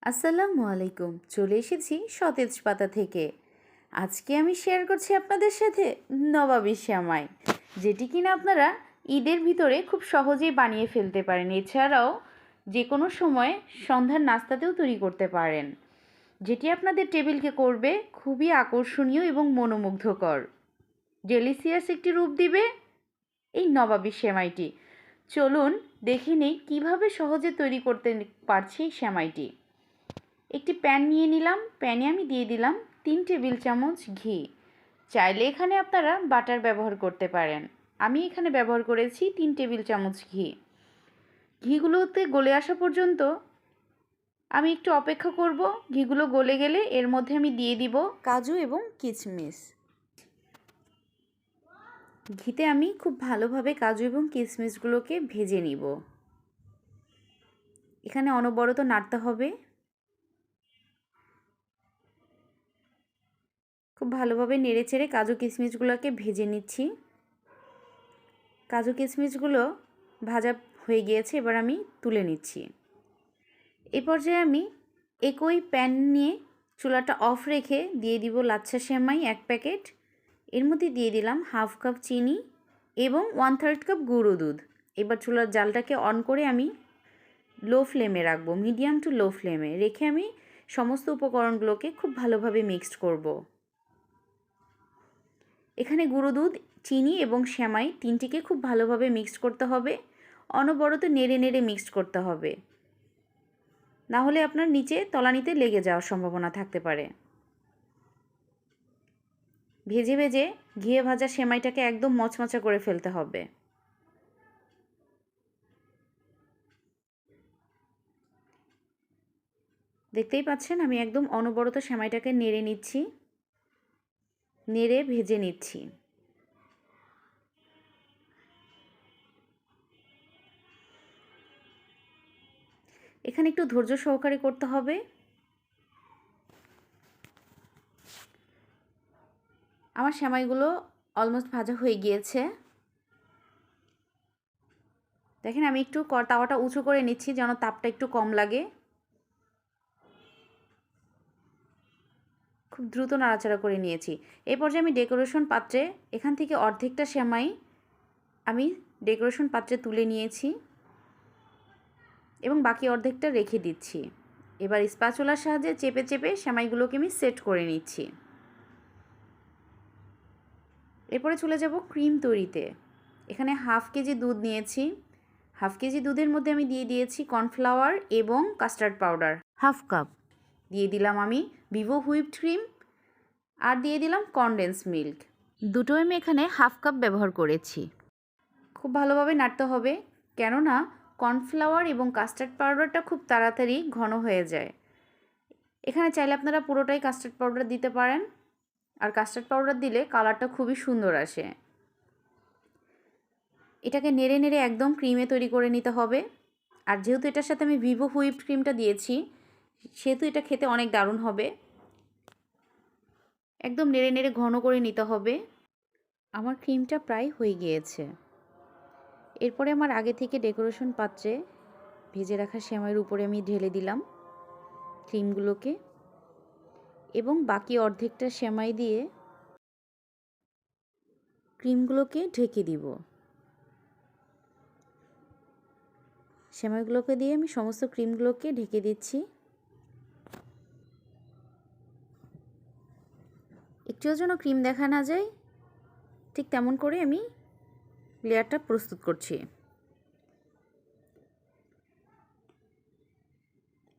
আসসালামু আলাইকুম। চলে এসেছি সতেজ পাতা থেকে। আজকে আমি শেয়ার করছি আপনাদের সাথে নবাবী সেমাই, যেটি কিনা আপনারা ঈদের ভিতরে খুব সহজেই বানিয়ে ফেলতে পারেন। এছাড়াও যে কোনো সময় সন্ধ্যার নাস্তাতেও তৈরি করতে পারেন, যেটি আপনাদের টেবিলকে করবে খুবই আকর্ষণীয় এবং মনোমুগ্ধকর। ডেলিসিয়াস একটি রূপ দিবে এই নবাবী সেমাইটি। চলুন দেখে নেই কীভাবে সহজে তৈরি করতে পারছি এই সেমাইটি। একটি প্যান নিয়ে নিলাম। প্যানে আমি দিয়ে দিলাম 3 টেবিল চামচ ঘি। চাইলে এখানে আপনারা বাটার ব্যবহার করতে পারেন। আমি এখানে ব্যবহার করেছি 3 টেবিল চামচ ঘি। ঘিগুলোতে গলে আসা পর্যন্ত আমি একটু অপেক্ষা করব। ঘিগুলো গলে গেলে এর মধ্যে আমি দিয়ে দিব কাজু এবং কিশমিশ। ঘিতে আমি খুব ভালোভাবে কাজু এবং কিশমিশগুলোকে ভেজে নিব। এখানে অনবরত নাড়তে হবে। খুব ভালোভাবে নেড়েচেড়ে কাজু কিশমিশগুলোকে ভেজে নিচ্ছি। কাজু কিশমিশগুলো ভাজা হয়ে গিয়েছে, এবার আমি তুলে নিচ্ছি। এই পর্যায়ে আমি একই প্যান নিয়ে চুলাটা অফ রেখে দিয়ে দিব লাচ্ছা সেমাই 1 প্যাকেট। এর মধ্যে দিয়ে দিলাম হাফ কাপ চিনি এবং 1/3 কাপ গুঁড়ো দুধ। এবার চুলার জালটাকে অন করে আমি লো ফ্লেমে রাখবো, মিডিয়াম টু লো ফ্লেমে রেখে আমি সমস্ত উপকরণগুলোকে খুব ভালোভাবে মিক্সড করব। এখানে গুঁড়ো দুধ, চিনি এবং সেমাই তিনটিকে খুব ভালোভাবে মিক্সড করতে হবে। অনবরত নেড়ে নেড়ে মিক্সড করতে হবে, না হলে আপনার নিচে তলানিতে লেগে যাওয়ার সম্ভাবনা থাকতে পারে। ভেজে ভেজে ঘিয়ে ভাজা সেমাইটাকে একদম মচমচা করে ফেলতে হবে। দেখতেই পাচ্ছেন আমি একদম অনবরত সেমাইটাকে নেড়ে নিচ্ছি, নেড়ে ভেজে নিচ্ছি। এখানে একটু ধৈর্য সহকারে করতে হবে। আমার সেমাইগুলো অলমোস্ট ভাজা হয়ে গিয়েছে। দেখেন আমি একটু তাওয়াটা উঁচু করে নিচ্ছি যেন তাপটা একটু কম লাগে। খুব দ্রুত নাড়াচাড়া করে নিয়েছি। এই পর্যায়ে আমি ডেকোরেশন পাত্রে এখান থেকে অর্ধেকটা সেমাই আমি ডেকোরেশন পাত্রে তুলে নিয়েছি এবং বাকি অর্ধেকটা রেখে দিচ্ছি। এবার স্প্যাচুলার সাহায্যে চেপে চেপে সেমাইগুলোকে আমি সেট করে নিচ্ছি। এরপরে চলে যাব ক্রিম তৈরিতে। এখানে হাফ কেজি দুধ নিয়েছি। হাফ কেজি দুধের মধ্যে আমি দিয়ে দিয়েছি কর্নফ্লাওয়ার এবং কাস্টার্ড পাউডার হাফ কাপ। দিয়ে দিলাম আমি ভিভো হুইপড ক্রিম আর দিয়ে দিলাম কনডেন্স মিল্ক। দুটোই আমি এখানে হাফ কাপ ব্যবহার করেছি। খুব ভালোভাবে নাড়তে হবে, কেননা কর্নফ্লাওয়ার এবং কাস্টার্ড পাউডারটা খুব তাড়াতাড়ি ঘন হয়ে যায়। এখানে চাইলে আপনারা পুরোটাই কাস্টার্ড পাউডার দিতে পারেন, আর কাস্টার্ড পাউডার দিলে কালারটা খুবই সুন্দর আসে। এটাকে নেড়ে নেড়ে একদম ক্রিমে তৈরি করে নিতে হবে। আর যেহেতু এটার সাথে আমি ভিভো হুইপড ক্রিমটা দিয়েছি, সেহেতু এটা খেতে অনেক দারুণ হবে। একদম নেড়ে নেড়ে ঘন করে নিতে হবে। আমার ক্রিমটা প্রায় হয়ে গিয়েছে। এরপরে আমার আগে থেকে ডেকোরেশন পাত্রে ভেজে রাখা সেমাইয়ের উপরে আমি ঢেলে দিলাম ক্রিমগুলোকে এবং বাকি অর্ধেকটা সেমাই দিয়ে ক্রিমগুলোকে ঢেকে দিব। সেমাইগুলোকে দিয়ে আমি সমস্ত ক্রিমগুলোকে ঢেকে দিচ্ছি। একটুও যেন ক্রিম দেখা না যায়, ঠিক তেমন করে আমি লেয়ারটা প্রস্তুত করছি।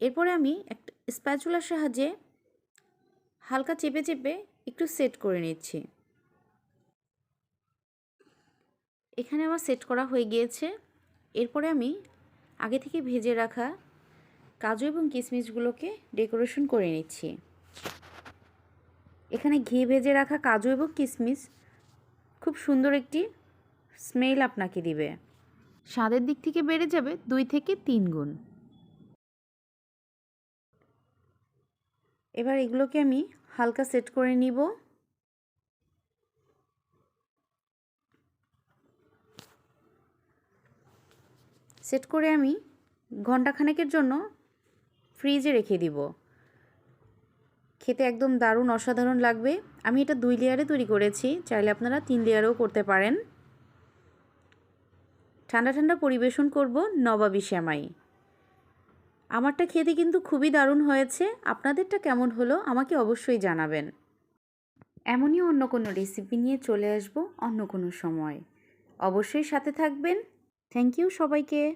এরপরে আমি একটা স্প্যাচুলার সাহায্যে হালকা চেপে চেপে একটু সেট করে নিচ্ছি। এখানে আমার সেট করা হয়ে গিয়েছে। এরপরে আমি আগে থেকে ভেজে রাখা কাজু এবং কিশমিশগুলোকে ডেকোরেশন করে নিচ্ছি। এখানে ঘি ভেজে রাখা কাজু এবং কিশমিশ খুব সুন্দর একটি স্মেল আপনাকে দিবে। স্বাদের দিক থেকে বেড়ে যাবে 2 থেকে 3 গুণ। এবার এগুলোকে আমি হালকা সেট করে নিব। সেট করে আমি ঘন্টাখানেকের জন্য ফ্রিজে রেখে দিব। খেতে একদম দারুণ অসাধারণ লাগবে। আমি এটা 2 লেয়ারে তৈরি করেছি, চাইলে আপনারা 3 লেয়ারেও করতে পারেন। ঠান্ডা ঠান্ডা পরিবেশন করব নবাবী সেমাই। আমারটা খেতে কিন্তু খুবই দারুণ হয়েছে। আপনাদেরটা কেমন হলো আমাকে অবশ্যই জানাবেন। এমনই অন্য কোনো রেসিপি নিয়ে চলে আসব অন্য কোনো সময়। অবশ্যই সাথে থাকবেন। থ্যাংক ইউ সবাইকে।